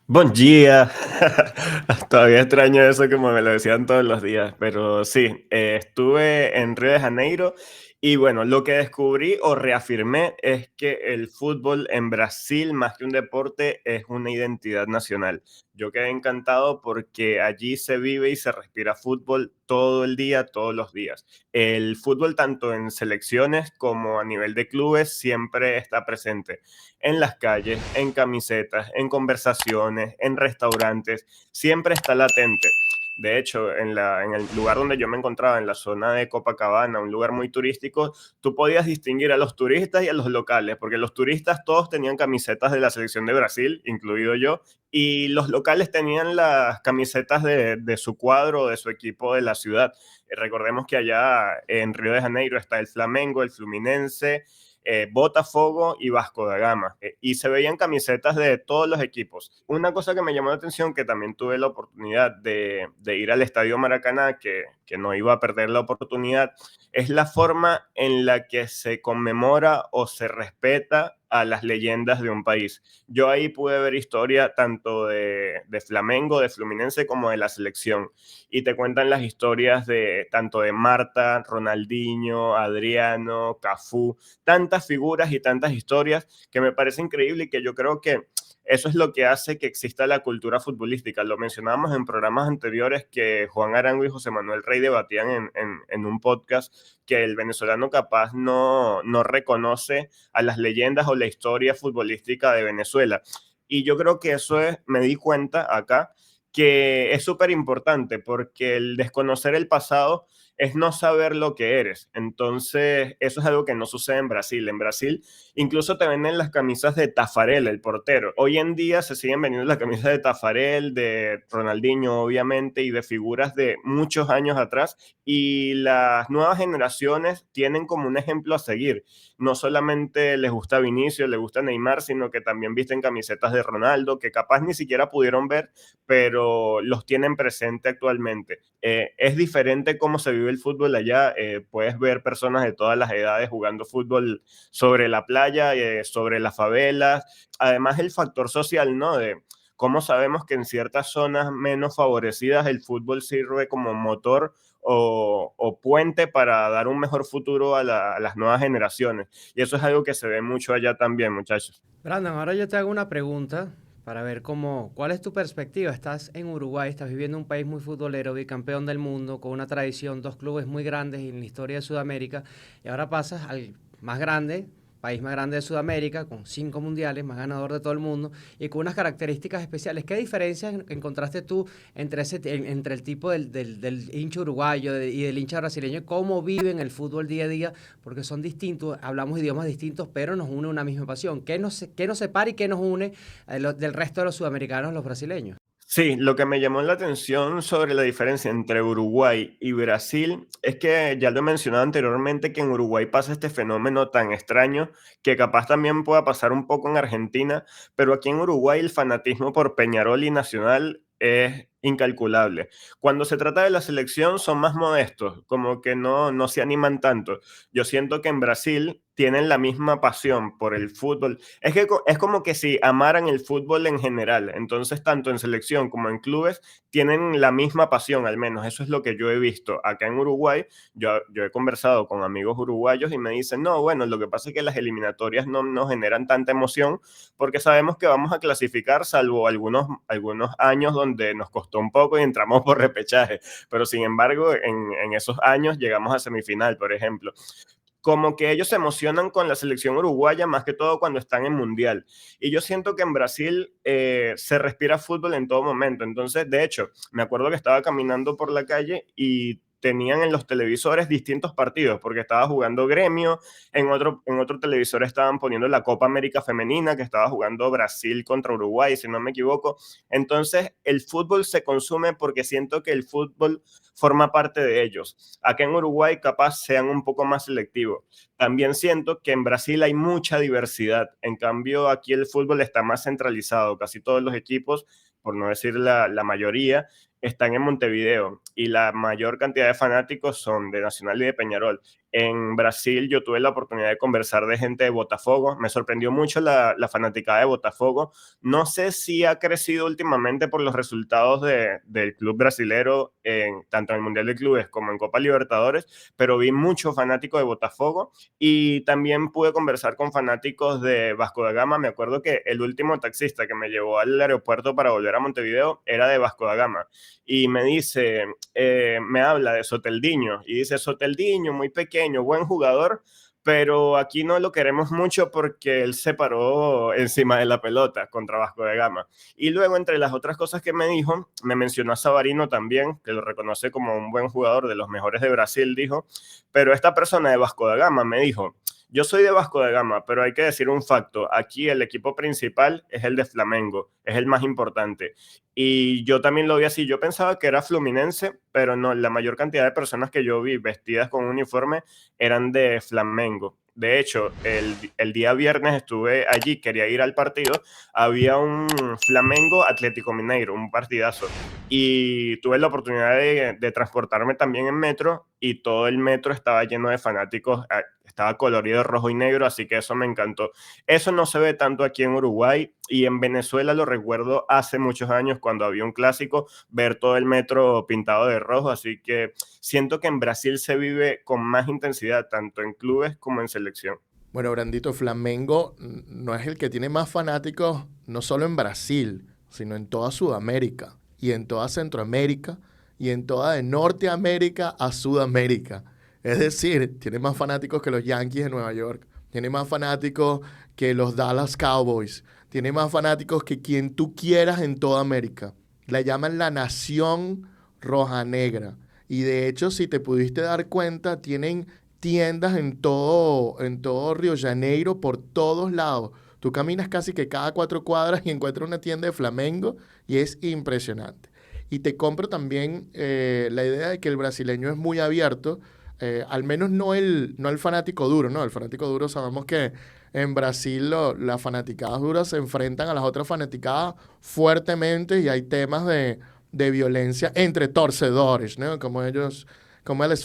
Buen día. Todavía extraño eso como me lo decían todos los días, pero sí, estuve en Río de Janeiro y bueno, lo que descubrí o reafirmé es que el fútbol en Brasil, más que un deporte, es una identidad nacional. Yo quedé encantado porque allí se vive y se respira fútbol todo el día, todos los días. El fútbol, tanto en selecciones como a nivel de clubes, siempre está presente en las calles, en camisetas, en conversaciones, en restaurantes, siempre está latente. De hecho, en el lugar donde yo me encontraba, en la zona de Copacabana, un lugar muy turístico, tú podías distinguir a los turistas y a los locales, porque los turistas todos tenían camisetas de la selección de Brasil, incluido yo, y los locales tenían las camisetas de su cuadro o de su equipo de la ciudad. Recordemos que allá en Río de Janeiro está el Flamengo, el Fluminense, Botafogo y Vasco da Gama. Y se veían camisetas de todos los equipos. Una cosa que me llamó la atención, que también tuve la oportunidad de ir al Estadio Maracaná, que no iba a perder la oportunidad, es la forma en la que se conmemora o se respeta a las leyendas de un país. Yo ahí pude ver historia tanto de Flamengo, de Fluminense, como de la selección. Y te cuentan las historias de tanto de Marta, Ronaldinho, Adriano, Cafú, tantas figuras y tantas historias que me parece increíble y que yo creo que eso es lo que hace que exista la cultura futbolística. Lo mencionábamos en programas anteriores que Juan Arango y José Manuel Rey debatían en un podcast que el venezolano capaz no reconoce a las leyendas o la historia futbolística de Venezuela. Y yo creo que eso es, me di cuenta acá, que es súper importante porque el desconocer el pasado es no saber lo que eres. Entonces, eso es algo que no sucede en Brasil. En Brasil, incluso te venden las camisas de Tafarel, el portero. Hoy en día se siguen vendiendo las camisas de Tafarel, de Ronaldinho, obviamente, y de figuras de muchos años atrás. Y las nuevas generaciones tienen como un ejemplo a seguir. No solamente les gusta Vinicius, les gusta Neymar, sino que también visten camisetas de Ronaldo, que capaz ni siquiera pudieron ver, pero los tienen presente actualmente. Es diferente cómo se vive el fútbol allá. Puedes ver personas de todas las edades jugando fútbol sobre la playa, sobre las favelas. Además, el factor social, ¿no? De cómo sabemos que en ciertas zonas menos favorecidas el fútbol sirve como motor o puente para dar un mejor futuro a las nuevas generaciones. Y eso es algo que se ve mucho allá también, muchachos. Brandon, ahora yo te hago una pregunta para ver cuál es tu perspectiva. Estás en Uruguay, estás viviendo en un país muy futbolero, bicampeón del mundo, con una tradición, dos clubes muy grandes en la historia de Sudamérica, y ahora pasas al más grande, país más grande de Sudamérica, con 5 mundiales, más ganador de todo el mundo, y con unas características especiales. ¿Qué diferencias encontraste tú entre el tipo del hincha uruguayo y del hincha brasileño? ¿Cómo viven el fútbol día a día? Porque son distintos, hablamos idiomas distintos, pero nos une una misma pasión. ¿Qué nos separa y qué nos une del resto de los sudamericanos, los brasileños? Sí, lo que me llamó la atención sobre la diferencia entre Uruguay y Brasil es que ya lo he mencionado anteriormente que en Uruguay pasa este fenómeno tan extraño que capaz también pueda pasar un poco en Argentina, pero aquí en Uruguay el fanatismo por Peñarol y Nacional es incalculable. Cuando se trata de la selección son más modestos, como que no se animan tanto. Yo siento que en Brasil tienen la misma pasión por el fútbol. Es que es como que si amaran el fútbol en general. Entonces, tanto en selección como en clubes, tienen la misma pasión, al menos. Eso es lo que yo he visto. Acá en Uruguay, yo he conversado con amigos uruguayos y me dicen, no, bueno, lo que pasa es que las eliminatorias no generan tanta emoción porque sabemos que vamos a clasificar, salvo algunos años donde nos costó un poco y entramos por repechaje. Pero sin embargo, en esos años llegamos a semifinal, por ejemplo, como que ellos se emocionan con la selección uruguaya más que todo cuando están en mundial. Y yo siento que en Brasil se respira fútbol en todo momento. Entonces, de hecho, me acuerdo que estaba caminando por la calle y tenían en los televisores distintos partidos, porque estaba jugando Gremio, en otro televisor estaban poniendo la Copa América Femenina, que estaba jugando Brasil contra Uruguay, si no me equivoco. Entonces, el fútbol se consume porque siento que el fútbol forma parte de ellos. Acá en Uruguay capaz sean un poco más selectivos. También siento que en Brasil hay mucha diversidad. En cambio, aquí el fútbol está más centralizado. Casi todos los equipos, por no decir la mayoría, están en Montevideo y la mayor cantidad de fanáticos son de Nacional y de Peñarol. En Brasil yo tuve la oportunidad de conversar de gente de Botafogo. Me sorprendió mucho la fanaticada de Botafogo. No sé si ha crecido últimamente por los resultados del club brasilero, tanto en el Mundial de Clubes como en Copa Libertadores, pero vi muchos fanáticos de Botafogo y también pude conversar con fanáticos de Vasco da Gama. Me acuerdo que el último taxista que me llevó al aeropuerto para volver a Montevideo era de Vasco da Gama y me dice, me habla de Soteldiño y dice, Soteldiño, muy pequeño, buen jugador, pero aquí no lo queremos mucho porque él se paró encima de la pelota contra Vasco de Gama. Y luego, entre las otras cosas que me dijo, me mencionó a Savarino también, que lo reconoce como un buen jugador, de los mejores de Brasil, dijo, pero esta persona de Vasco de Gama me dijo, yo soy de Vasco de Gama, pero hay que decir un facto, aquí el equipo principal es el de Flamengo, es el más importante. Y yo también lo vi así, yo pensaba que era Fluminense, pero no, la mayor cantidad de personas que yo vi vestidas con un uniforme eran de Flamengo. De hecho, el día viernes estuve allí, quería ir al partido, había un Flamengo Atlético Mineiro, un partidazo, y tuve la oportunidad de transportarme también en metro y todo el metro estaba lleno de fanáticos, estaba colorido rojo y negro, así que eso me encantó. Eso no se ve tanto aquí en Uruguay y en Venezuela lo recuerdo hace muchos años cuando había un clásico, ver todo el metro pintado de rojo, así que siento que en Brasil se vive con más intensidad, tanto en clubes como en selección. Bueno, Brandito, Flamengo no es el que tiene más fanáticos, no solo en Brasil, sino en toda Sudamérica y en toda Centroamérica y en toda de Norteamérica a Sudamérica. Es decir, tiene más fanáticos que los Yankees de Nueva York, tiene más fanáticos que los Dallas Cowboys, tiene más fanáticos que quien tú quieras en toda América. La llaman la Nación Roja Negra. Y de hecho, si te pudiste dar cuenta, tienen tiendas en todo Río Janeiro, por todos lados. Tú caminas casi que cada 4 cuadras y encuentras una tienda de Flamengo y es impresionante. Y te compro también la idea de que el brasileño es muy abierto, al menos no el fanático duro, ¿no? El fanático duro sabemos que en Brasil las fanaticadas duras se enfrentan a las otras fanaticadas fuertemente y hay temas de violencia entre torcedores, ¿no? Como ellos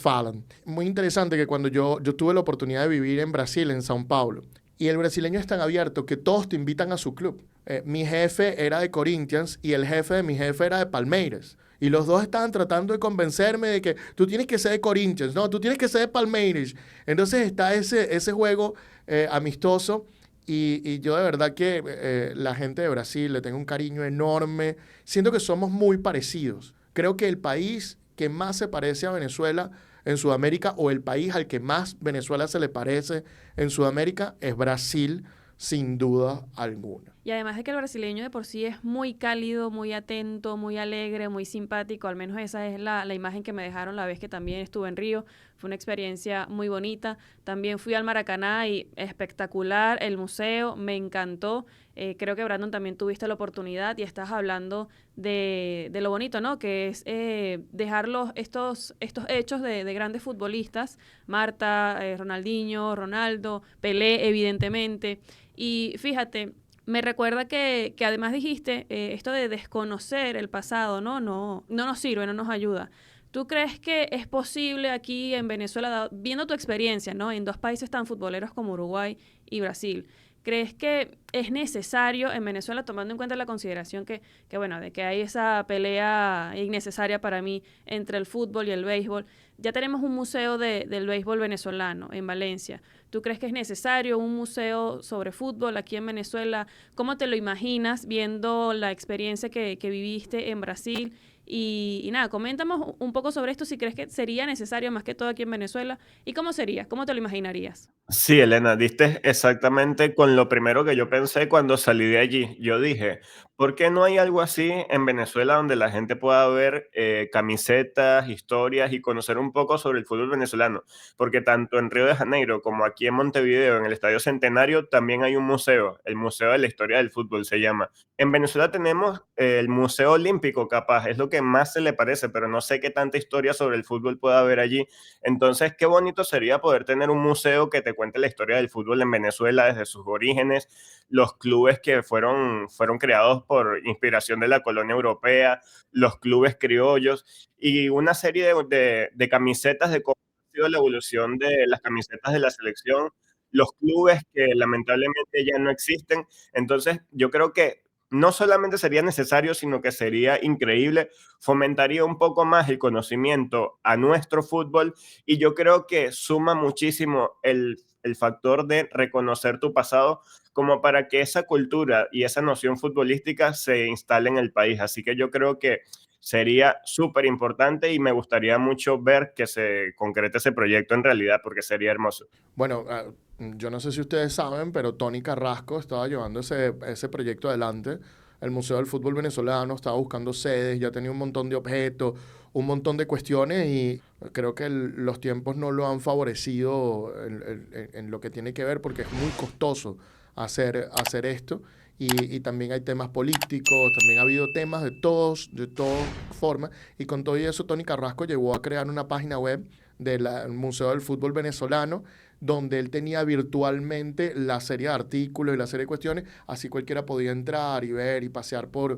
falan. Muy interesante que cuando yo tuve la oportunidad de vivir en Brasil, en São Paulo, y el brasileño es tan abierto que todos te invitan a su club. Mi jefe era de Corinthians y el jefe de mi jefe era de Palmeiras. Y los dos estaban tratando de convencerme de que tú tienes que ser de Corinthians, no, tú tienes que ser de Palmeiras. Entonces está ese juego amistoso y yo de verdad que la gente de Brasil le tengo un cariño enorme. Siento que somos muy parecidos. Creo que el país que más se parece a Venezuela en Sudamérica o el país al que más Venezuela se le parece en Sudamérica es Brasil, sin duda alguna. Y además de que el brasileño de por sí es muy cálido, muy atento, muy alegre, muy simpático, al menos esa es la imagen que me dejaron la vez que también estuve en Río. Fue una experiencia muy bonita. También fui al Maracaná y espectacular, el museo, me encantó. Creo que Brandon también tuviste la oportunidad y estás hablando de lo bonito, ¿no? Que es dejar estos hechos de grandes futbolistas, Marta, Ronaldinho, Ronaldo, Pelé, evidentemente. Y fíjate, me recuerda que además dijiste esto de desconocer el pasado, ¿no? No nos sirve, no nos ayuda. ¿Tú crees que es posible aquí en Venezuela, viendo tu experiencia, ¿no? En dos países tan futboleros como Uruguay y Brasil, ¿crees que es necesario en Venezuela, tomando en cuenta la consideración bueno, de que hay esa pelea innecesaria para mí entre el fútbol y el béisbol? Ya tenemos un museo del béisbol venezolano en Valencia. ¿Tú crees que es necesario un museo sobre fútbol aquí en Venezuela? ¿Cómo te lo imaginas viendo la experiencia que viviste en Brasil? Y nada, coméntanos un poco sobre esto, si crees que sería necesario más que todo aquí en Venezuela. ¿Y cómo sería? ¿Cómo te lo imaginarías? Sí, Elena, diste exactamente con lo primero que yo pensé cuando salí de allí. Yo dije, ¿por qué no hay algo así en Venezuela donde la gente pueda ver camisetas, historias y conocer un poco sobre el fútbol venezolano? Porque tanto en Río de Janeiro como aquí en Montevideo, en el Estadio Centenario, también hay un museo, el Museo de la Historia del Fútbol se llama. En Venezuela tenemos el Museo Olímpico, capaz, es lo que más se le parece, pero no sé qué tanta historia sobre el fútbol pueda haber allí. Entonces, qué bonito sería poder tener un museo que te cuente la historia del fútbol en Venezuela desde sus orígenes, los clubes que fueron creados por inspiración de la colonia europea, los clubes criollos y una serie de camisetas de cómo ha sido la evolución de las camisetas de la selección, los clubes que lamentablemente ya no existen. Entonces, yo creo que no solamente sería necesario, sino que sería increíble, fomentaría un poco más el conocimiento a nuestro fútbol y yo creo que suma muchísimo el factor de reconocer tu pasado como para que esa cultura y esa noción futbolística se instale en el país. Así que yo creo que sería súper importante y me gustaría mucho ver que se concrete ese proyecto en realidad porque sería hermoso. Bueno, yo no sé si ustedes saben, pero Tony Carrasco estaba llevando ese proyecto adelante. El Museo del Fútbol Venezolano estaba buscando sedes, ya tenía un montón de objetos, un montón de cuestiones y creo que los tiempos no lo han favorecido en lo que tiene que ver porque es muy costoso hacer esto. Y también hay temas políticos, también ha habido temas de todas formas. Y con todo eso, Tony Carrasco llegó a crear una página web del Museo del Fútbol Venezolano, donde él tenía virtualmente la serie de artículos y la serie de cuestiones, así cualquiera podía entrar y ver y pasear por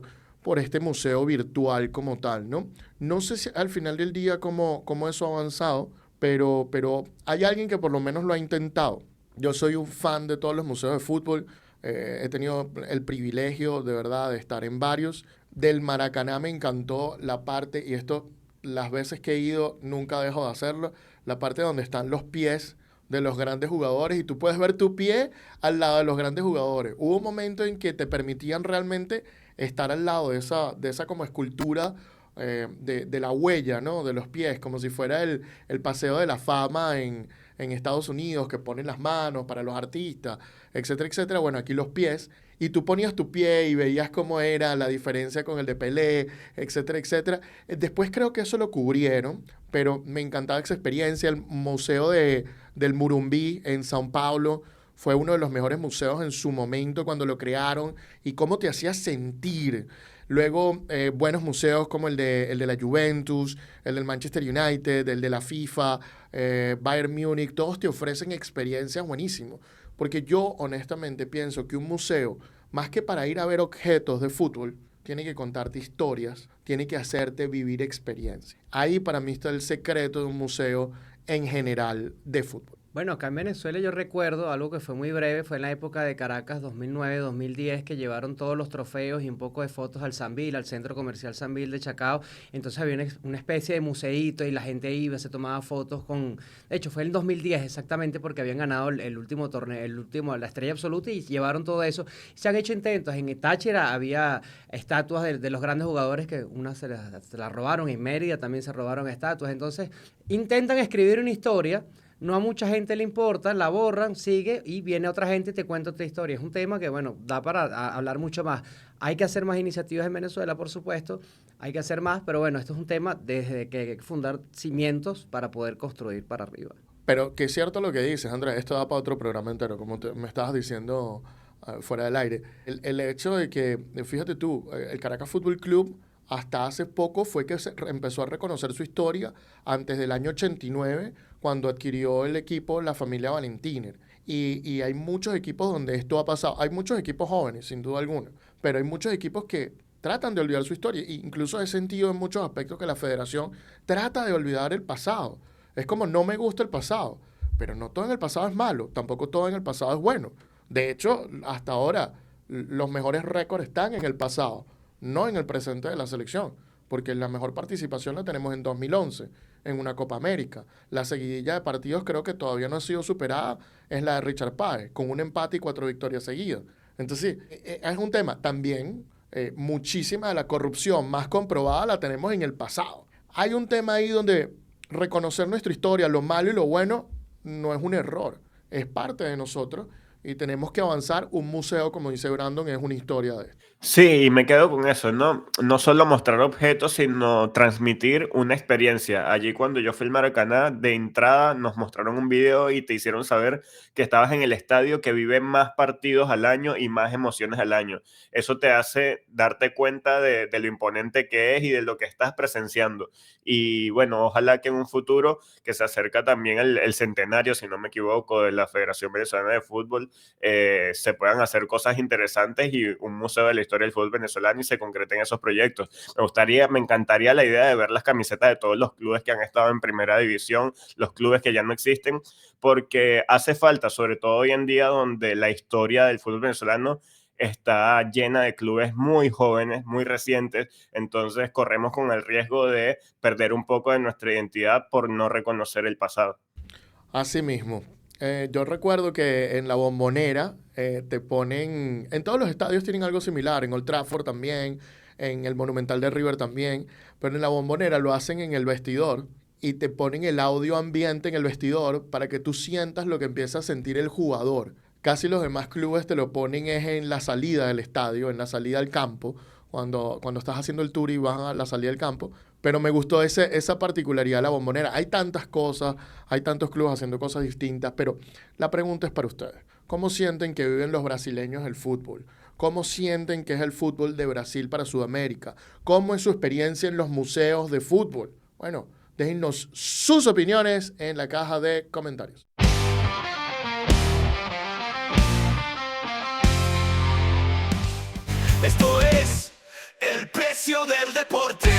este museo virtual como tal, ¿no? No sé si al final del día cómo eso ha avanzado, pero hay alguien que por lo menos lo ha intentado. Yo soy un fan de todos los museos de fútbol, he tenido el privilegio de verdad de estar en varios. Del Maracaná me encantó la parte, y esto las veces que he ido nunca dejo de hacerlo, la parte donde están los pies de los grandes jugadores y tú puedes ver tu pie al lado de los grandes jugadores. Hubo un momento en que te permitían realmente estar al lado de esa como escultura de la huella, ¿no? De los pies, como si fuera el paseo de la fama en Estados Unidos, que ponen las manos para los artistas, etcétera, etcétera. Bueno, aquí los pies. Y tú ponías tu pie y veías cómo era la diferencia con el de Pelé, etcétera, etcétera. Después creo que eso lo cubrieron, pero me encantaba esa experiencia. El museo del Murumbí en Sao Paulo fue uno de los mejores museos en su momento cuando lo crearon y cómo te hacía sentir. Luego, buenos museos como el de la Juventus, el del Manchester United, el de la FIFA, Bayern Múnich, todos te ofrecen experiencias buenísimas. Porque yo honestamente pienso que un museo, más que para ir a ver objetos de fútbol, tiene que contarte historias, tiene que hacerte vivir experiencias. Ahí para mí está el secreto de un museo en general de fútbol. Bueno, acá en Venezuela yo recuerdo algo que fue muy breve, fue en la época de Caracas 2009-2010 que llevaron todos los trofeos y un poco de fotos al Sambil, al Centro Comercial Sambil de Chacao. Entonces había una especie de museíto y la gente iba, se tomaba fotos con... De hecho, fue en 2010 exactamente porque habían ganado el último torneo, la estrella absoluta y llevaron todo eso. Se han hecho intentos, en Táchira había estatuas de los grandes jugadores que una se la robaron, en Mérida también se robaron estatuas. Entonces intentan escribir una historia. No a mucha gente le importa, la borran, sigue y viene otra gente y te cuenta otra historia. Es un tema que, bueno, da para hablar mucho más. Hay que hacer más iniciativas en Venezuela, por supuesto. Hay que hacer más, pero bueno, esto es un tema desde que hay que fundar cimientos para poder construir para arriba. Pero que es cierto lo que dices, Andrés, esto da para otro programa entero, como me estabas diciendo fuera del aire. El hecho de que, fíjate tú, el Caracas Fútbol Club hasta hace poco fue que empezó a reconocer su historia antes del año 89, cuando adquirió el equipo la familia Valentiner. Y hay muchos equipos donde esto ha pasado. Hay muchos equipos jóvenes, sin duda alguna, pero hay muchos equipos que tratan de olvidar su historia. E incluso he sentido en muchos aspectos que la federación trata de olvidar el pasado. Es como no me gusta el pasado, pero no todo en el pasado es malo, tampoco todo en el pasado es bueno. De hecho, hasta ahora los mejores récords están en el pasado, no en el presente de la selección, porque la mejor participación la tenemos en 2011, en una Copa América. La seguidilla de partidos creo que todavía no ha sido superada, es la de Richard Páez, con un empate y 4 victorias seguidas. Entonces, sí, es un tema. También muchísima de la corrupción más comprobada la tenemos en el pasado. Hay un tema ahí donde reconocer nuestra historia, lo malo y lo bueno, no es un error, es parte de nosotros y tenemos que avanzar. Un museo, como dice Brandon, es una historia de esto. Sí, y me quedo con eso, ¿no? No solo mostrar objetos, sino transmitir una experiencia. Allí cuando yo fui al Maracaná, de entrada nos mostraron un video y te hicieron saber que estabas en el estadio que vive más partidos al año y más emociones al año. Eso te hace darte cuenta de lo imponente que es y de lo que estás presenciando. Y bueno, ojalá que en un futuro que se acerca también el centenario, si no me equivoco, de la Federación Venezolana de Fútbol, se puedan hacer cosas interesantes y un museo de la historia del fútbol venezolano y se concreten esos proyectos. Me encantaría la idea de ver las camisetas de todos los clubes que han estado en primera división, los clubes que ya no existen, porque hace falta, sobre todo hoy en día donde la historia del fútbol venezolano está llena de clubes muy jóvenes, muy recientes, entonces corremos con el riesgo de perder un poco de nuestra identidad por no reconocer el pasado. Así mismo. Yo recuerdo que en la Bombonera te ponen, en todos los estadios tienen algo similar, en Old Trafford también, en el Monumental de River también, pero en la Bombonera lo hacen en el vestidor y te ponen el audio ambiente en el vestidor para que tú sientas lo que empieza a sentir el jugador. Casi los demás clubes te lo ponen es en la salida del estadio, en la salida al campo, cuando estás haciendo el tour y vas a la salida del campo. Pero me gustó esa particularidad de la Bombonera. Hay tantas cosas, hay tantos clubes haciendo cosas distintas, pero la pregunta es para ustedes. ¿Cómo sienten que viven los brasileños el fútbol? ¿Cómo sienten que es el fútbol de Brasil para Sudamérica? ¿Cómo es su experiencia en los museos de fútbol? Bueno, déjennos sus opiniones en la caja de comentarios. Esto es el precio del deporte.